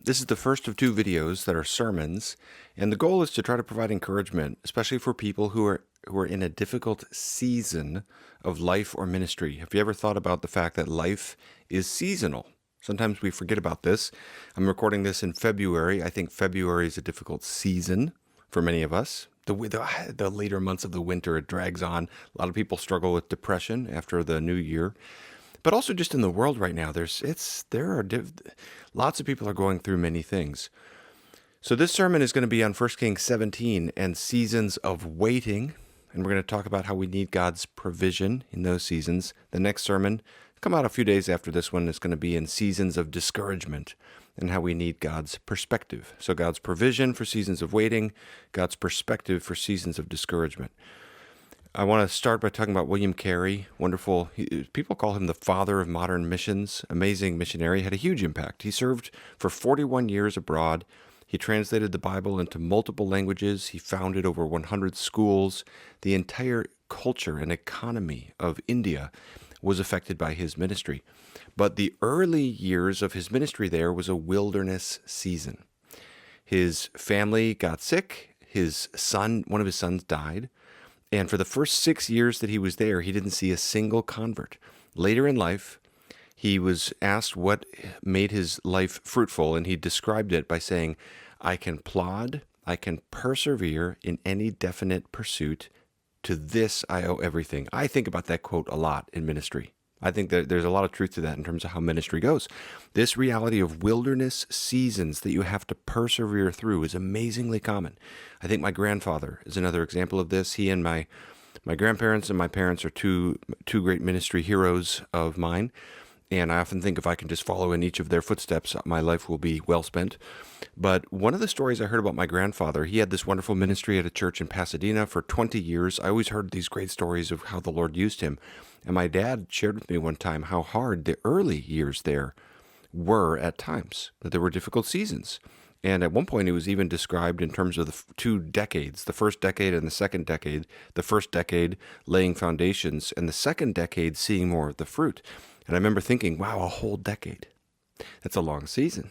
This is the first of two videos that are sermons, and the goal is to try to provide encouragement, especially for people who are in a difficult season of life or ministry. Have you ever thought about the fact that life is seasonal? Sometimes we forget about this. I'm recording this in February. I think February is a difficult season for many of us. The later months of the winter, it drags on. A lot of people struggle with depression after the new year. But also just in the world right now, lots of people are going through many things. So this sermon is going to be on 1 Kings 17 and seasons of waiting. And we're going to talk about how we need God's provision in those seasons. The next sermon, come out a few days after this one, is going to be in seasons of discouragement and how we need God's perspective. So God's provision for seasons of waiting, God's perspective for seasons of discouragement. I want to start by talking about William Carey. Wonderful. People call him the father of modern missions. Amazing missionary. Had a huge impact. He served for 41 years abroad. He translated the Bible into multiple languages. He founded over 100 schools. The entire culture and economy of India was affected by his ministry. But the early years of his ministry there was a wilderness season. His family got sick. One of his sons died. And for the first 6 years that he was there, he didn't see a single convert. Later in life, he was asked what made his life fruitful, and he described it by saying, I can plod, I can persevere in any definite pursuit. To this I owe everything. I think about that quote a lot in ministry. I think that there's a lot of truth to that in terms of how ministry goes. This reality of wilderness seasons that you have to persevere through is amazingly common. I think my grandfather is another example of this. He and my grandparents and my parents are two great ministry heroes of mine. And I often think if I can just follow in each of their footsteps, my life will be well spent. But one of the stories I heard about my grandfather, he had this wonderful ministry at a church in Pasadena for 20 years. I always heard these great stories of how the Lord used him. And my dad shared with me one time how hard the early years there were at times, that there were difficult seasons. And at one point, it was even described in terms of the two decades, the first decade and the second decade, the first decade laying foundations, and the second decade seeing more of the fruit. And I remember thinking, wow, a whole decade. That's a long season.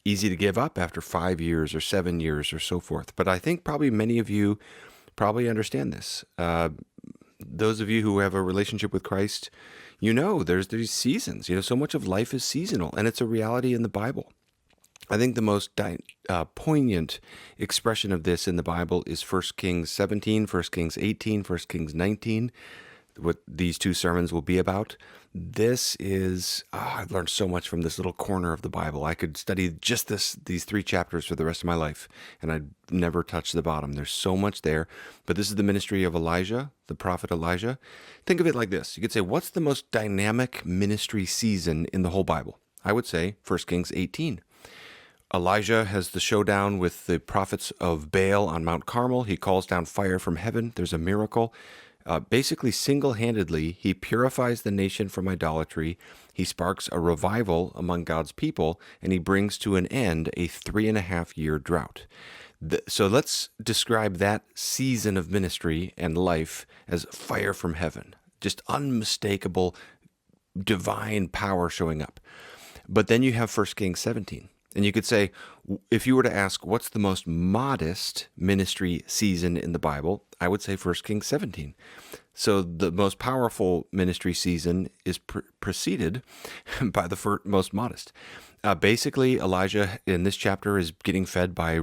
Easy to give up after 5 years or 7 years or so forth. But I think probably many of you probably understand this. Those of you who have a relationship with Christ, there's these seasons. So much of life is seasonal, and it's a reality in the Bible. I think the most poignant expression of this in the Bible is 1 Kings 17, 1 Kings 18, 1 Kings 19, what these two sermons will be about. I've learned so much from this little corner of the Bible. I could study just these 3 chapters for the rest of my life, and I'd never touch the bottom. There's so much there. But this is the ministry of Elijah, the prophet Elijah. Think of it like this. You could say, what's the most dynamic ministry season in the whole Bible? I would say 1 Kings 18. Elijah has the showdown with the prophets of Baal on Mount Carmel. He calls down fire from heaven. There's a miracle. Basically, single-handedly, he purifies the nation from idolatry. He sparks a revival among God's people, and he brings to an end a 3.5-year drought. So let's describe that season of ministry and life as fire from heaven, just unmistakable divine power showing up. But then you have 1 Kings 17. And you could say, if you were to ask, what's the most modest ministry season in the Bible? I would say 1 Kings 17. So the most powerful ministry season is preceded by the most modest. Basically, Elijah in this chapter is getting fed by,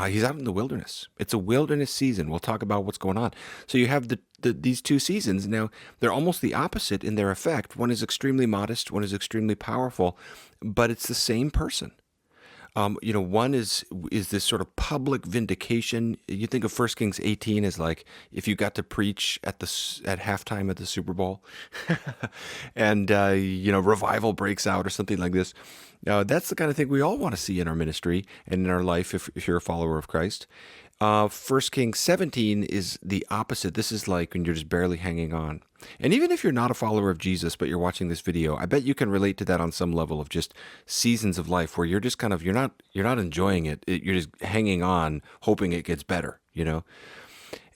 he's out in the wilderness. It's a wilderness season. We'll talk about what's going on. So you have these two seasons. Now, they're almost the opposite in their effect. One is extremely modest, one is extremely powerful, but it's the same person. One is this sort of public vindication. You think of 1 Kings 18 as like if you got to preach at halftime at the Super Bowl, and revival breaks out or something like this. That's the kind of thing we all want to see in our ministry and in our life if you're a follower of Christ. 1 Kings 17 is the opposite. This is like when you're just barely hanging on. And even if you're not a follower of Jesus, but you're watching this video, I bet you can relate to that on some level of just seasons of life where you're just kind of, you're not enjoying it. You're just hanging on, hoping it gets better,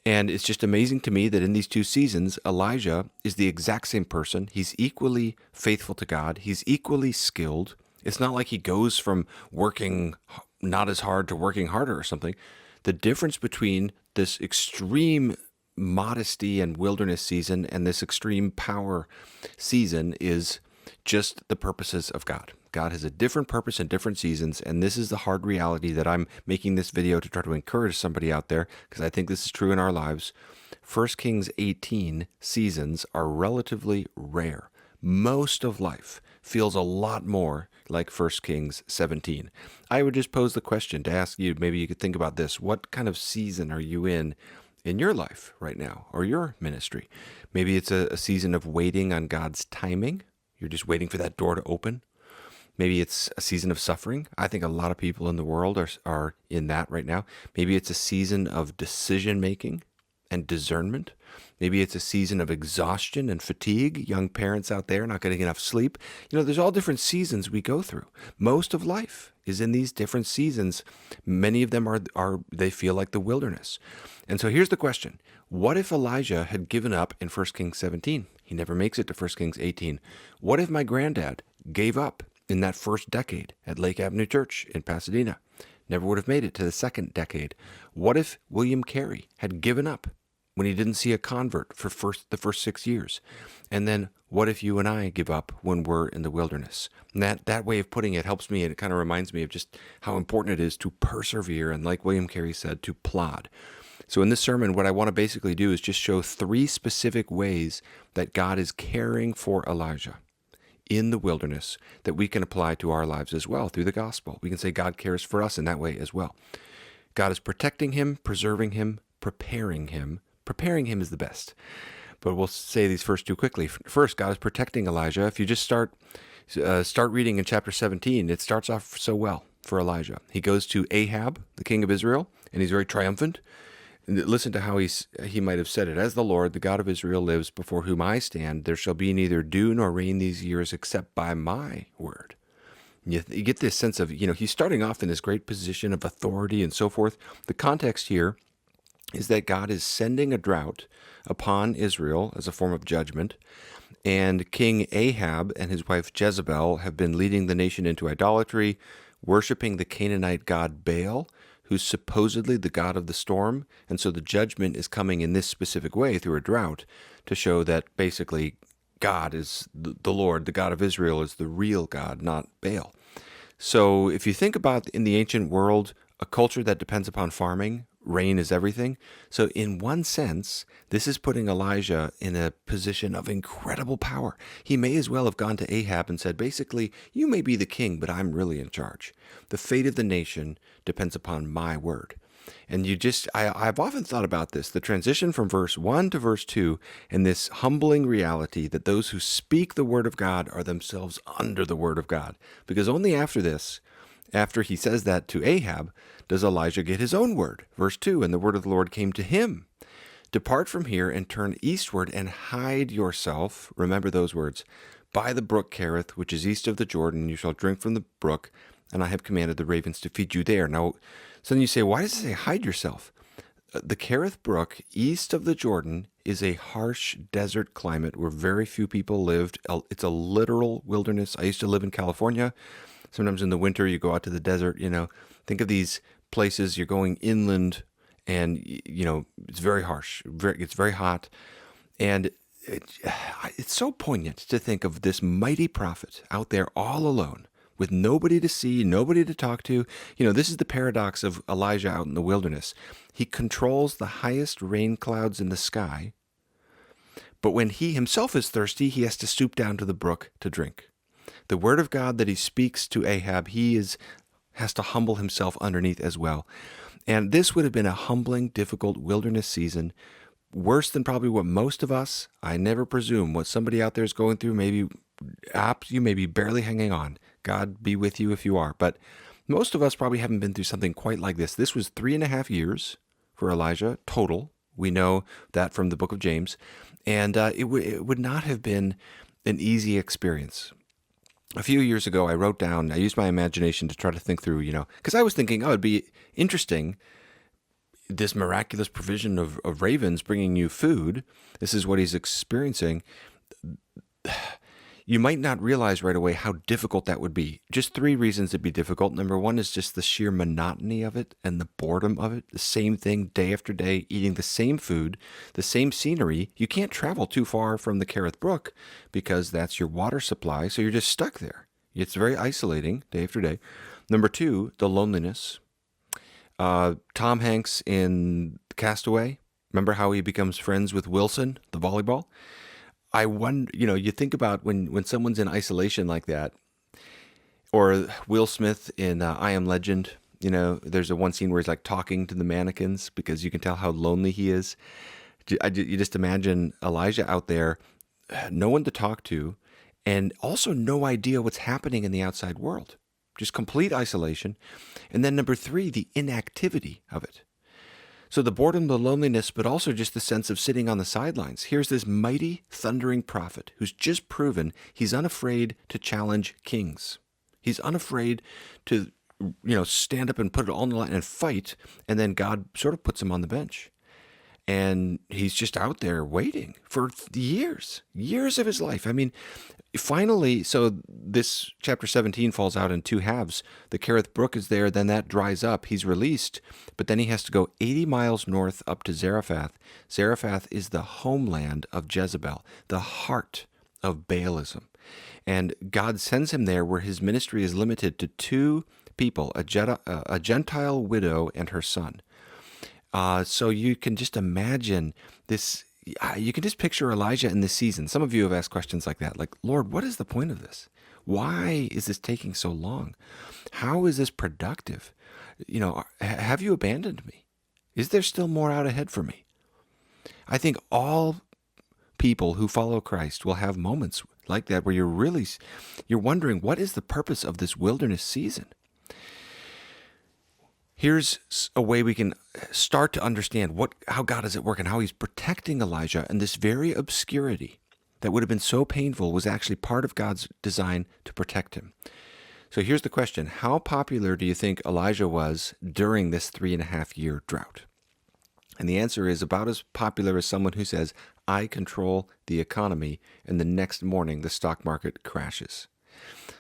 And it's just amazing to me that in these two seasons, Elijah is the exact same person. He's equally faithful to God. He's equally skilled. It's not like he goes from working not as hard to working harder or something. The difference between this extreme modesty and wilderness season and this extreme power season is just the purposes of God. God has a different purpose in different seasons, and this is the hard reality that I'm making this video to try to encourage somebody out there, because I think this is true in our lives. 1 Kings 18 seasons are relatively rare. Most of life feels a lot more like 1 Kings 17. I would just pose the question to ask you, maybe you could think about this. What kind of season are you in your life right now, or your ministry? Maybe it's a season of waiting on God's timing. You're just waiting for that door to open. Maybe it's a season of suffering. I think a lot of people in the world are in that right now. Maybe it's a season of decision-making and discernment. Maybe it's a season of exhaustion and fatigue. Young parents out there not getting enough sleep. There's all different seasons we go through. Most of life is in these different seasons. Many of them they feel like the wilderness. And so here's the question. What if Elijah had given up in 1 Kings 17? He never makes it to 1 Kings 18. What if my granddad gave up in that first decade at Lake Avenue Church in Pasadena? Never would have made it to the second decade. What if William Carey had given up when he didn't see a convert for the first 6 years? And then what if you and I give up when we're in the wilderness? And that way of putting it helps me, and it kind of reminds me of just how important it is to persevere, and like William Carey said, to plod. So in this sermon, what I want to basically do is just show 3 specific ways that God is caring for Elijah in the wilderness that we can apply to our lives as well through the gospel. We can say God cares for us in that way as well. God is protecting him, preserving him, preparing him. Preparing him is the best. But we'll say these first 2 quickly. First, God is protecting Elijah. If you just start reading in chapter 17, it starts off so well for Elijah. He goes to Ahab, the king of Israel, and he's very triumphant. And listen to how he might have said it. As the Lord, the God of Israel, lives before whom I stand, there shall be neither dew nor rain these years except by my word. You get this sense of, he's starting off in this great position of authority and so forth. The context here is that God is sending a drought upon Israel as a form of judgment. And King Ahab and his wife Jezebel have been leading the nation into idolatry, worshiping the Canaanite god Baal, who's supposedly the god of the storm. And so the judgment is coming in this specific way through a drought to show that basically God is the Lord, the God of Israel is the real God, not Baal. So if you think about in the ancient world, a culture that depends upon farming, rain is everything. So in one sense, this is putting Elijah in a position of incredible power. He may as well have gone to Ahab and said, basically, you may be the king, but I'm really in charge. The fate of the nation depends upon my word. And I've often thought about this, the transition from verse 1 to verse 2, and this humbling reality that those who speak the word of God are themselves under the word of God. Because only after this, after he says that to Ahab, does Elijah get his own word. Verse 2, and the word of the Lord came to him. Depart from here and turn eastward and hide yourself, remember those words, by the brook Kerith, which is east of the Jordan. You shall drink from the brook, and I have commanded the ravens to feed you there. Now, so then you say, why does it say hide yourself? The Kerith Brook, east of the Jordan, is a harsh desert climate where very few people lived. It's a literal wilderness. I used to live in California. Sometimes in the winter, you go out to the desert, Think of these places, you're going inland, and, it's very harsh. It's very hot. And it's so poignant to think of this mighty prophet out there all alone with nobody to see, nobody to talk to. This is the paradox of Elijah out in the wilderness. He controls the highest rain clouds in the sky, but when he himself is thirsty, he has to stoop down to the brook to drink. The word of God that he speaks to Ahab, has to humble himself underneath as well. And this would have been a humbling, difficult wilderness season, worse than probably what most of us, I never presume, what somebody out there is going through. Maybe you may be barely hanging on. God be with you if you are. But most of us probably haven't been through something quite like this. This was 3.5 years for Elijah total. We know that from the book of James. And it would not have been an easy experience. A few years ago, I used my imagination to try to think through, because I was thinking, it'd be interesting, this miraculous provision of ravens bringing you food. This is what he's experiencing. You might not realize right away how difficult that would be. Just three reasons it'd be difficult. Number one is just the sheer monotony of it and the boredom of it. The same thing day after day, eating the same food, the same scenery. You can't travel too far from the Kerith Brook because that's your water supply, so you're just stuck there. It's very isolating day after day. Number two, the loneliness. Tom Hanks in Castaway, remember how he becomes friends with Wilson, the volleyball? I wonder, you think about when someone's in isolation like that, or Will Smith in I Am Legend, there's one scene where he's like talking to the mannequins because you can tell how lonely he is. You just imagine Elijah out there, no one to talk to, and also no idea what's happening in the outside world. Just complete isolation. And then number three, the inactivity of it. So the boredom, the loneliness, but also just the sense of sitting on the sidelines. Here's this mighty, thundering prophet who's just proven he's unafraid to challenge kings. He's unafraid to, stand up and put it all on the line and fight, and then God sort of puts him on the bench. And he's just out there waiting for years of his life. I mean, finally, so this chapter 17 falls out in two halves. The Kerith Brook is there, then that dries up. He's released, but then he has to go 80 miles north up to Zarephath. Zarephath is the homeland of Jezebel, the heart of Baalism. And God sends him there where his ministry is limited to two people, a Gentile widow and her son. So you can just imagine this. You can just picture Elijah in this season. Some of you have asked questions like that, like, Lord, what is the point of this? Why is this taking so long? How is this productive? Have you abandoned me? Is there still more out ahead for me? I think all people who follow Christ will have moments like that where you're wondering, what is the purpose of this wilderness season? Here's a way we can start to understand how God is at work and how he's protecting Elijah, and this very obscurity that would have been so painful was actually part of God's design to protect him. So here's the question. How popular do you think Elijah was during this 3.5-year drought? And the answer is about as popular as someone who says, I control the economy, and the next morning the stock market crashes.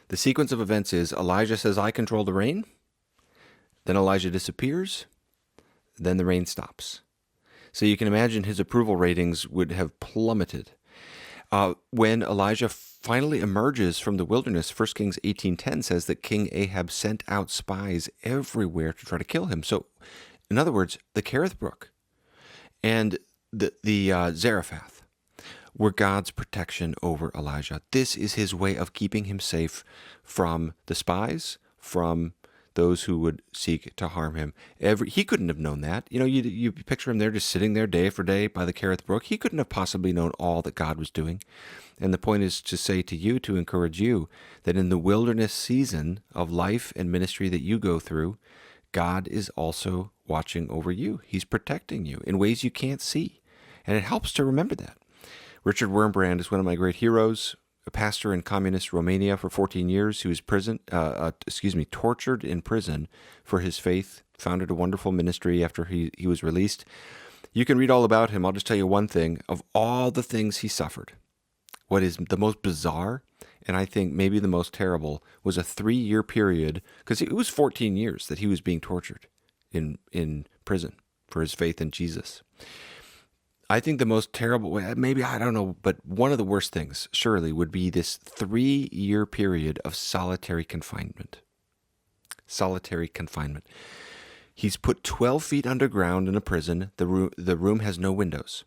The sequence of events is Elijah says, I control the rain. Then Elijah disappears. Then the rain stops. So you can imagine his approval ratings would have plummeted. When Elijah finally emerges from the wilderness, 1 Kings 18:10 says that King Ahab sent out spies everywhere to try to kill him. So, in other words, the Kerith Brook and the Zarephath were God's protection over Elijah. This is his way of keeping him safe from the spies, from those who would seek to harm him. He couldn't have known that. You picture him there just sitting there day after day by the Kerith Brook. He couldn't have possibly known all that God was doing. And the point is to say to you, to encourage you, that in the wilderness season of life and ministry that you go through, God is also watching over you. He's protecting you in ways you can't see. And it helps to remember that. Richard Wurmbrand is one of my great heroes. A pastor in communist Romania for 14 years, who was tortured in prison for his faith, founded a wonderful ministry after he was released. You can read all about him. I'll just tell you one thing. Of all the things he suffered, what is the most bizarre, and I think maybe the most terrible, was a 3-year period, because it was 14 years that he was being tortured in prison for his faith in Jesus. I think the most terrible, maybe, I don't know, but one of the worst things, surely, would be this 3-year period of solitary confinement. Solitary confinement. He's put 12 feet underground in a prison. The room has no windows.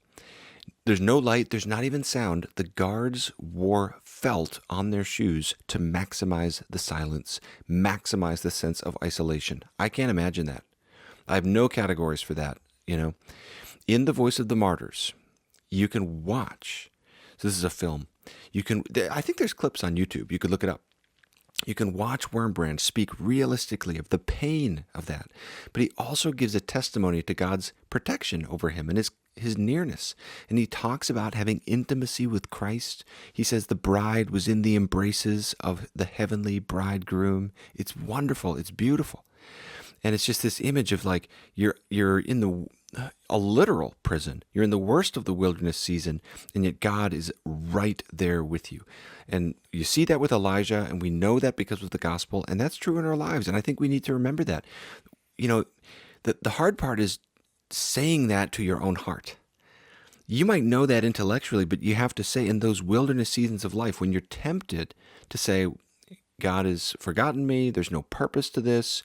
There's no light. There's not even sound. The guards wore felt on their shoes to maximize the silence, maximize the sense of isolation. I can't imagine that. I have no categories for that, In The Voice of the Martyrs, you can watch. So this is a film. I think there's clips on YouTube. You could look it up. You can watch Wurmbrand speak realistically of the pain of that. But he also gives a testimony to God's protection over him and his nearness. And he talks about having intimacy with Christ. He says the bride was in the embraces of the heavenly bridegroom. It's wonderful. It's beautiful. And it's just this image of like you're in a literal prison. You're in the worst of the wilderness season, and yet God is right there with you. And you see that with Elijah, and we know that because of the gospel, and that's true in our lives. And I think we need to remember that. You know, the hard part is saying that to your own heart. You might know that intellectually, but you have to say in those wilderness seasons of life, when you're tempted to say, God has forgotten me, there's no purpose to this,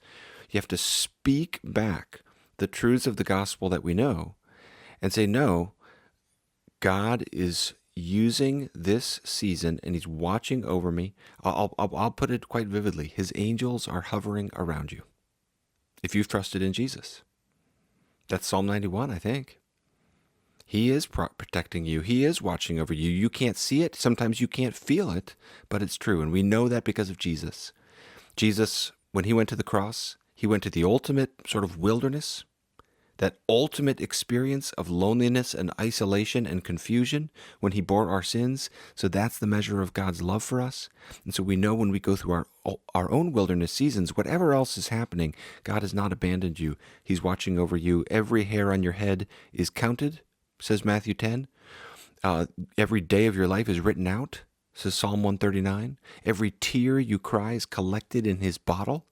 you have to speak back the truths of the gospel that we know and say, no, God is using this season and he's watching over me. I'll put it quite vividly. His angels are hovering around you if you've trusted in Jesus. That's Psalm 91, I think. He is protecting you. He is watching over you. You can't see it. Sometimes you can't feel it, but it's true. And we know that because of Jesus. Jesus, when he went to the cross, he went to the ultimate sort of wilderness, that ultimate experience of loneliness and isolation and confusion when he bore our sins. So that's the measure of God's love for us. And so we know when we go through our own wilderness seasons, whatever else is happening, God has not abandoned you. He's watching over you. Every hair on your head is counted, says Matthew 10. Every day of your life is written out, says Psalm 139. Every tear you cry is collected in his bottle,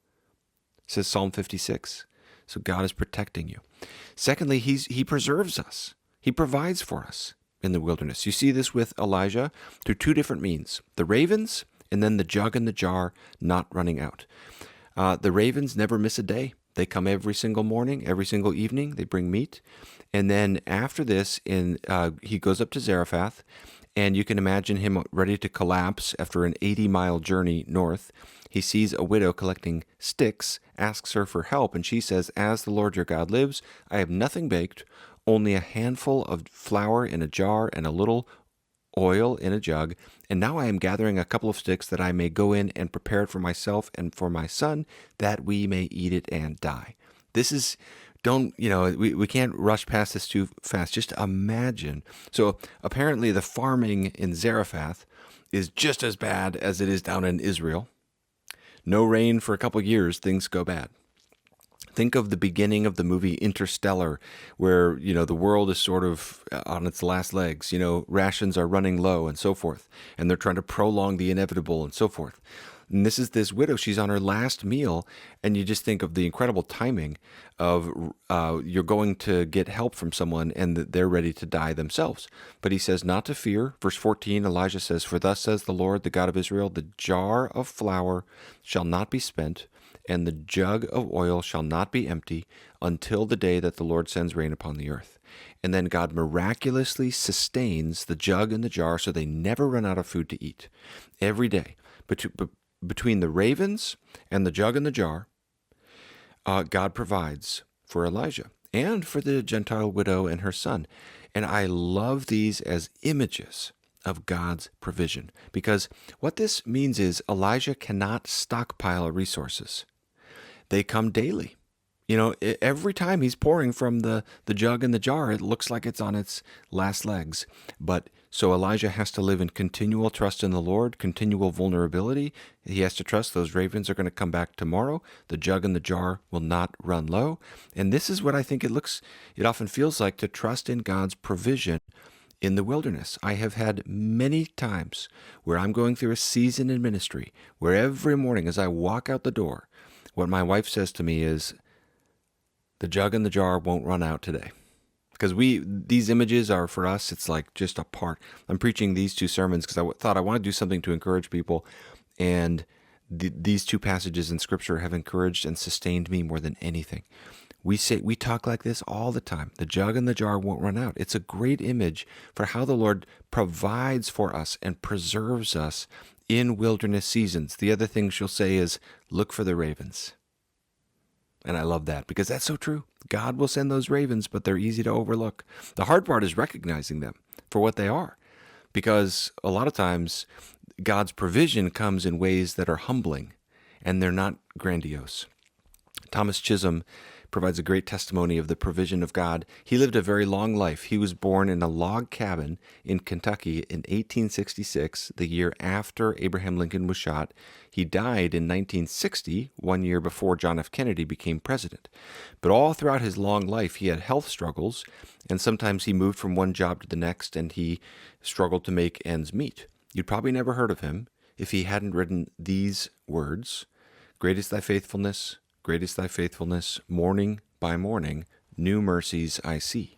says Psalm 56. So God is protecting you. Secondly, he preserves us. He provides for us in the wilderness. You see this with Elijah through two different means. The ravens and then the jug and the jar not running out. The ravens never miss a day. They come every single morning, every single evening. They bring meat. And then after this, he goes up to Zarephath, and you can imagine him ready to collapse after an 80-mile journey north. He sees a widow collecting sticks, asks her for help, and she says, "As the Lord your God lives, I have nothing baked, only a handful of flour in a jar and a little oil in a jug, and now I am gathering a couple of sticks that I may go in and prepare it for myself and for my son, that we may eat it and die." This is, we can't rush past this too fast. Just imagine. So apparently the farming in Zarephath is just as bad as it is down in Israel. No rain for a couple of years, things go bad. Think of the beginning of the movie Interstellar, where, the world is sort of on its last legs. Rations are running low and so forth, and they're trying to prolong the inevitable and so forth. And this is this widow, she's on her last meal, and you just think of the incredible timing of you're going to get help from someone and that they're ready to die themselves. But he says not to fear. Verse 14, Elijah says, "For thus says the Lord, the God of Israel, the jar of flour shall not be spent, and the jug of oil shall not be empty until the day that the Lord sends rain upon the earth." And then God miraculously sustains the jug and the jar so they never run out of food to eat. Every day, between the ravens and the jug and the jar, God provides for Elijah and for the Gentile widow and her son. And I love these as images of God's provision, because what this means is Elijah cannot stockpile resources. They come daily. Every time he's pouring from the jug and the jar, it looks like it's on its last legs. But so Elijah has to live in continual trust in the Lord, continual vulnerability. He has to trust those ravens are going to come back tomorrow. The jug and the jar will not run low. And this is what I think it often feels like to trust in God's provision in the wilderness. I have had many times where I'm going through a season in ministry where every morning as I walk out the door, what my wife says to me is, "The jug and the jar won't run out today." Because these images are for us, it's like just a part. I'm preaching these two sermons because I thought I want to do something to encourage people. And these two passages in Scripture have encouraged and sustained me more than anything. We talk like this all the time. The jug and the jar won't run out. It's a great image for how the Lord provides for us and preserves us in wilderness seasons. The other thing she'll say is, look for the ravens. And I love that because that's so true. God will send those ravens, but they're easy to overlook. The hard part is recognizing them for what they are, because a lot of times God's provision comes in ways that are humbling and they're not grandiose. Thomas Chisholm provides a great testimony of the provision of God. He lived a very long life. He was born in a log cabin in Kentucky in 1866, the year after Abraham Lincoln was shot. He died in 1960, 1 year before John F. Kennedy became president. But all throughout his long life, he had health struggles, and sometimes he moved from one job to the next, and he struggled to make ends meet. You'd probably never heard of him if he hadn't written these words: "Great is thy faithfulness, great is thy faithfulness, morning by morning, new mercies I see.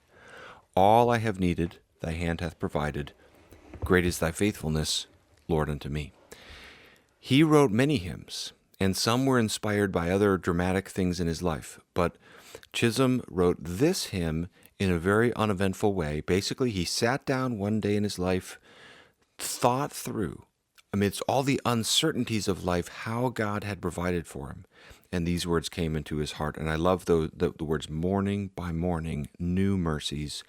All I have needed, thy hand hath provided. Great is thy faithfulness, Lord, unto me." He wrote many hymns, and some were inspired by other dramatic things in his life. But Chisholm wrote this hymn in a very uneventful way. Basically, he sat down one day in his life, thought through, amidst all the uncertainties of life, how God had provided for him. And these words came into his heart. And I love the words, "morning by morning, new mercies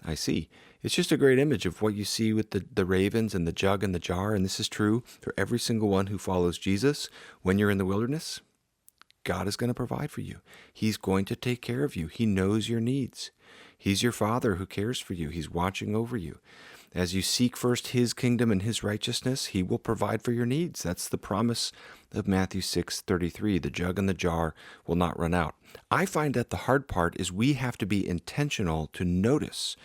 I see." It's just a great image of what you see with the ravens and the jug and the jar. And this is true for every single one who follows Jesus. When you're in the wilderness, God is going to provide for you. He's going to take care of you. He knows your needs. He's your Father who cares for you. He's watching over you. As you seek first his kingdom and his righteousness, he will provide for your needs. That's the promise of Matthew 6:33. The jug and the jar will not run out. I find that the hard part is we have to be intentional to notice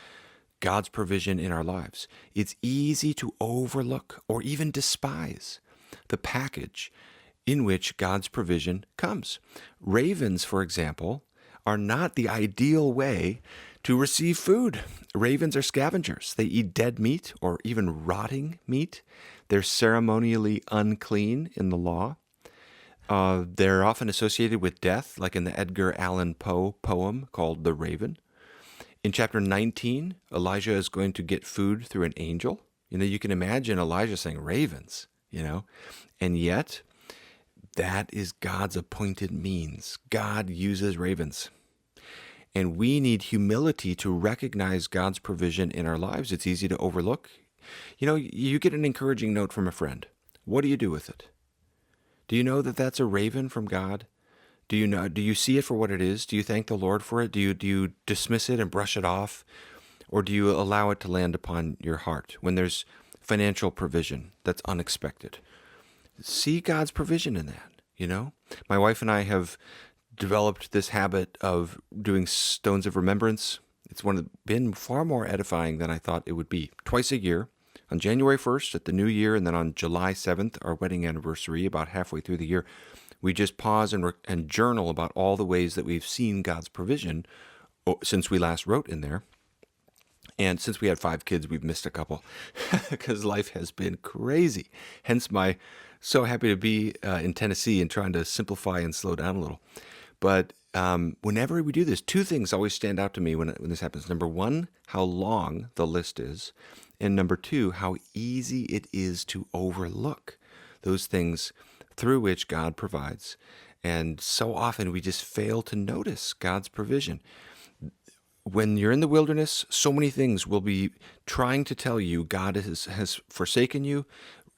God's provision in our lives. It's easy to overlook or even despise the package in which God's provision comes. Ravens, for example, are not the ideal way to receive food. Ravens are scavengers. They eat dead meat or even rotting meat. They're ceremonially unclean in the law. They're often associated with death, like in the Edgar Allan Poe poem called The Raven. In chapter 19, Elijah is going to get food through an angel. You can imagine Elijah saying, "Ravens," and yet that is God's appointed means. God uses ravens. And we need humility to recognize God's provision in our lives. It's easy to overlook. You get an encouraging note from a friend. What do you do with it? Do you know that that's a raven from God? Do you see it for what it is? Do you thank the Lord for it? Do you dismiss it and brush it off? Or do you allow it to land upon your heart when there's financial provision that's unexpected? See God's provision in that, My wife and I have developed this habit of doing stones of remembrance. It's been far more edifying than I thought it would be. Twice a year, on January 1st at the new year, and then on July 7th, our wedding anniversary, about halfway through the year, we just pause and journal about all the ways that we've seen God's provision since we last wrote in there. And since we had 5 kids, we've missed a couple because life has been crazy. Hence my so happy to be in Tennessee and trying to simplify and slow down a little. But whenever we do this, 2 things always stand out to me when this happens. Number 1, how long the list is. And number 2, how easy it is to overlook those things through which God provides. And so often we just fail to notice God's provision. When you're in the wilderness, so many things will be trying to tell you God has forsaken you.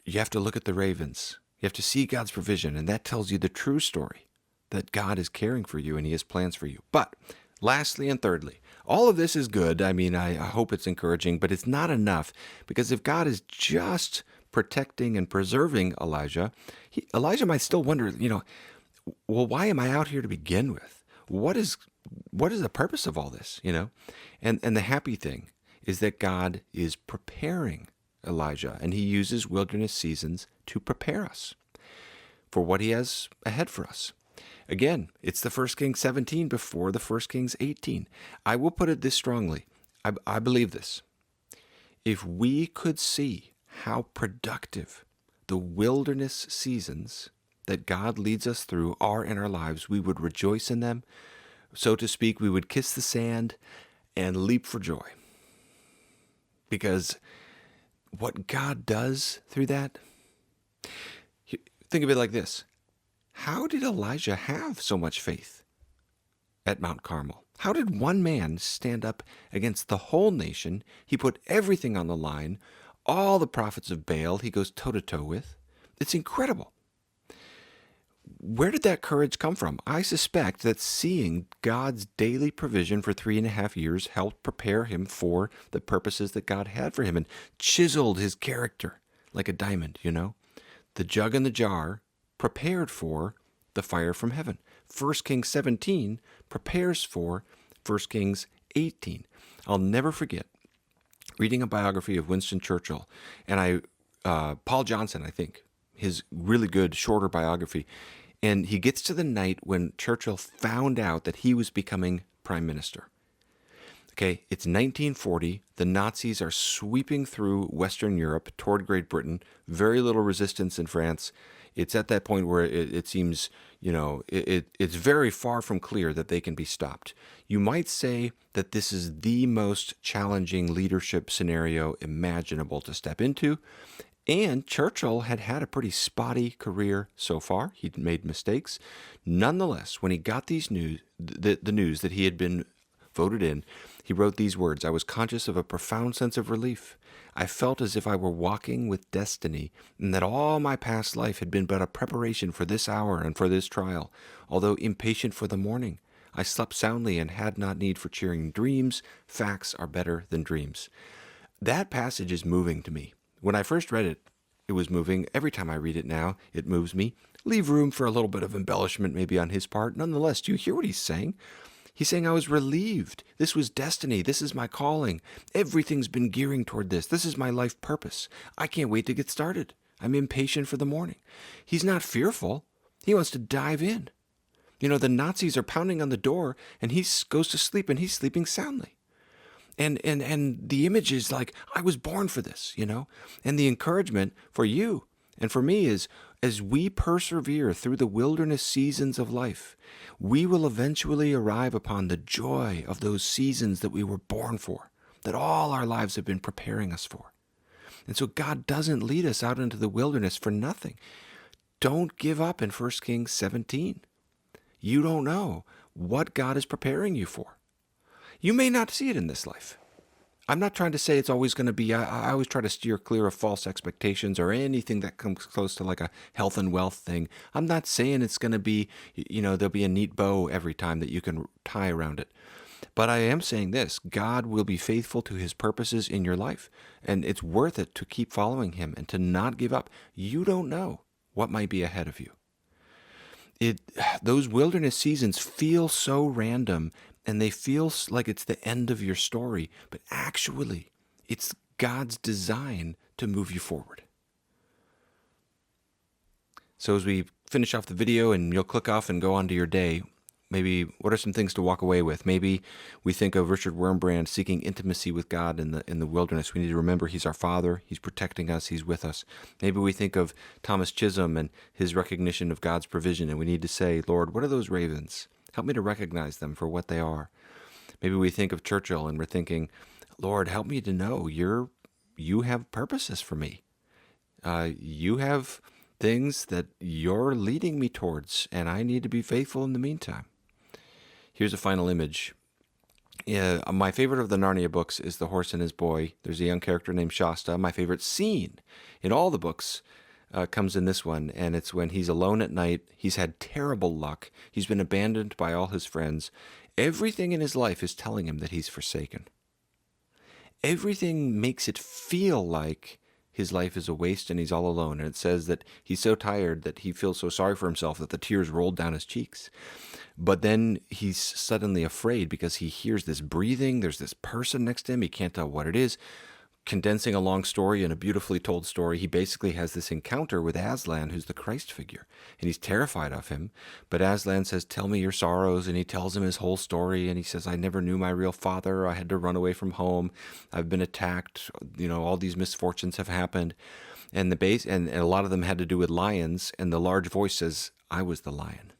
You have to look at the ravens. You have to see God's provision, and that tells you the true story, that God is caring for you and he has plans for you. But lastly and thirdly, all of this is good. I hope it's encouraging, but it's not enough, because if God is just protecting and preserving Elijah, Elijah might still wonder, well, why am I out here to begin with? What is the purpose of all this, And the happy thing is that God is preparing Elijah, and he uses wilderness seasons to prepare us for what he has ahead for us. Again, it's the 1 Kings 17 before the 1 Kings 18. I will put it this strongly. I believe this. If we could see how productive the wilderness seasons that God leads us through are in our lives, we would rejoice in them. So to speak, we would kiss the sand and leap for joy. Because what God does through that, think of it like this. How did Elijah have so much faith at Mount Carmel? How did one man stand up against the whole nation? He put everything on the line. All the prophets of Baal he goes toe-to-toe with. It's incredible. Where did that courage come from? I suspect that seeing God's daily provision for 3.5 years helped prepare him for the purposes that God had for him and chiseled his character like a diamond, The jug and the jar prepared for the fire from heaven. 1 Kings 17 prepares for 1 Kings 18. I'll never forget reading a biography of Winston Churchill, and Paul Johnson, I think, his really good, shorter biography. And he gets to the night when Churchill found out that he was becoming prime minister. Okay, it's 1940. The Nazis are sweeping through Western Europe toward Great Britain. Very little resistance in France. It's at that point where it seems, it's very far from clear that they can be stopped. You might say that this is the most challenging leadership scenario imaginable to step into. And Churchill had had a pretty spotty career so far. He'd made mistakes. Nonetheless, when he got the news that he had been voted in, he wrote these words: "I was conscious of a profound sense of relief. I felt as if I were walking with destiny, and that all my past life had been but a preparation for this hour and for this trial. Although impatient for the morning, I slept soundly and had not need for cheering dreams. Facts are better than dreams." That passage is moving to me. When I first read it, it was moving. Every time I read it now, it moves me. Leave room for a little bit of embellishment maybe on his part. Nonetheless, do you hear what he's saying? He's saying, I was relieved. This was destiny. This is my calling. Everything's been gearing toward this. This is my life purpose. I can't wait to get started. I'm impatient for the morning. He's not fearful. He wants to dive in. The Nazis are pounding on the door, and he goes to sleep, and he's sleeping soundly. And the image is like, I was born for this, And the encouragement for you and for me is, as we persevere through the wilderness seasons of life, we will eventually arrive upon the joy of those seasons that we were born for, that all our lives have been preparing us for. And so God doesn't lead us out into the wilderness for nothing. Don't give up in 1 Kings 17. You don't know what God is preparing you for. You may not see it in this life. I'm not trying to say it's always going to be, I always try to steer clear of false expectations or anything that comes close to like a health and wealth thing. I'm not saying it's going to be, there'll be a neat bow every time that you can tie around it. But I am saying this: God will be faithful to his purposes in your life, and it's worth it to keep following him and to not give up. You don't know what might be ahead of you. Those wilderness seasons feel so random, and they feel like it's the end of your story, but actually, it's God's design to move you forward. So as we finish off the video and you'll click off and go on to your day, maybe what are some things to walk away with? Maybe we think of Richard Wurmbrand seeking intimacy with God in the wilderness. We need to remember he's our Father. He's protecting us. He's with us. Maybe we think of Thomas Chisholm and his recognition of God's provision, and we need to say, Lord, what are those ravens? Help me to recognize them for what they are. Maybe we think of Churchill and we're thinking, Lord, help me to know you have purposes for me. You have things that you're leading me towards, and I need to be faithful in the meantime. Here's a final image. My favorite of the Narnia books is The Horse and His Boy. There's a young character named Shasta. My favorite scene in all the books comes in this one, and it's when he's alone at night. He's had terrible luck. He's been abandoned by all his friends. Everything in his life is telling him that he's forsaken. Everything makes it feel like his life is a waste and he's all alone. And it says that he's so tired that he feels so sorry for himself that the tears rolled down his cheeks. But then he's suddenly afraid because he hears this breathing. There's this person next to him. He can't tell what it is. Condensing a long story in a beautifully told story, he basically has this encounter with Aslan, who's the Christ figure, and he's terrified of him. But Aslan says, tell me your sorrows, and he tells him his whole story, and he says, I never knew my real father. I had to run away from home. I've been attacked. All these misfortunes have happened. And and a lot of them had to do with lions, and the large voice says, I was the lion.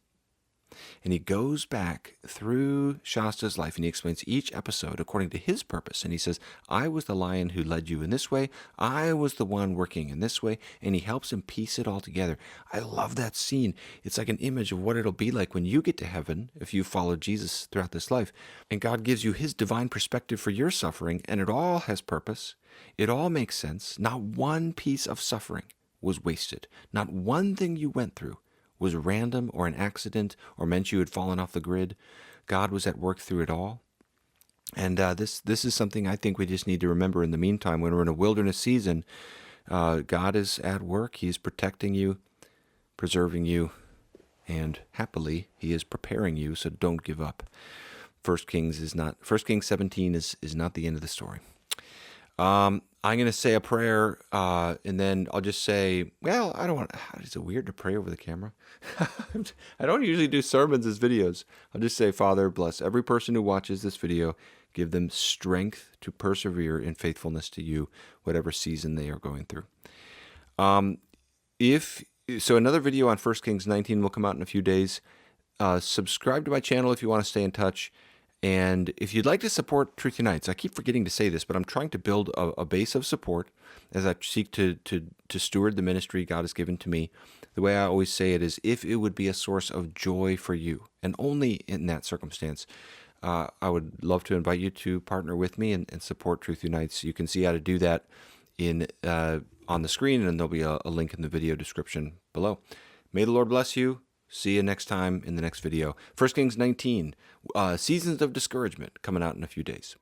And he goes back through Shasta's life and he explains each episode according to his purpose. And he says, I was the lion who led you in this way. I was the one working in this way. And he helps him piece it all together. I love that scene. It's like an image of what it'll be like when you get to heaven if you follow Jesus throughout this life. And God gives you his divine perspective for your suffering. And it all has purpose. It all makes sense. Not one piece of suffering was wasted. Not one thing you went through was random or an accident or meant you had fallen off the grid. God was at work through it all. And this is something I think we just need to remember in the meantime. When we're in a wilderness season, God is at work. He is protecting you, preserving you, and happily, He is preparing you, so don't give up. 1 Kings 17 is not the end of the story. I'm going to say a prayer, and then I'll just say, well, I don't want. Is it weird to pray over the camera? I don't usually do sermons as videos. I'll just say, Father, bless every person who watches this video. Give them strength to persevere in faithfulness to you, whatever season they are going through. So another video on 1 Kings 19 will come out in a few days. Subscribe to my channel if you want to stay in touch. And if you'd like to support Truth Unites, I keep forgetting to say this, but I'm trying to build a base of support as I seek to steward the ministry God has given to me. The way I always say it is, if it would be a source of joy for you, and only in that circumstance, I would love to invite you to partner with me and support Truth Unites. You can see how to do that on the screen, and there'll be a link in the video description below. May the Lord bless you. See you next time in the next video. 1 Kings 19, Seasons of Discouragement, coming out in a few days.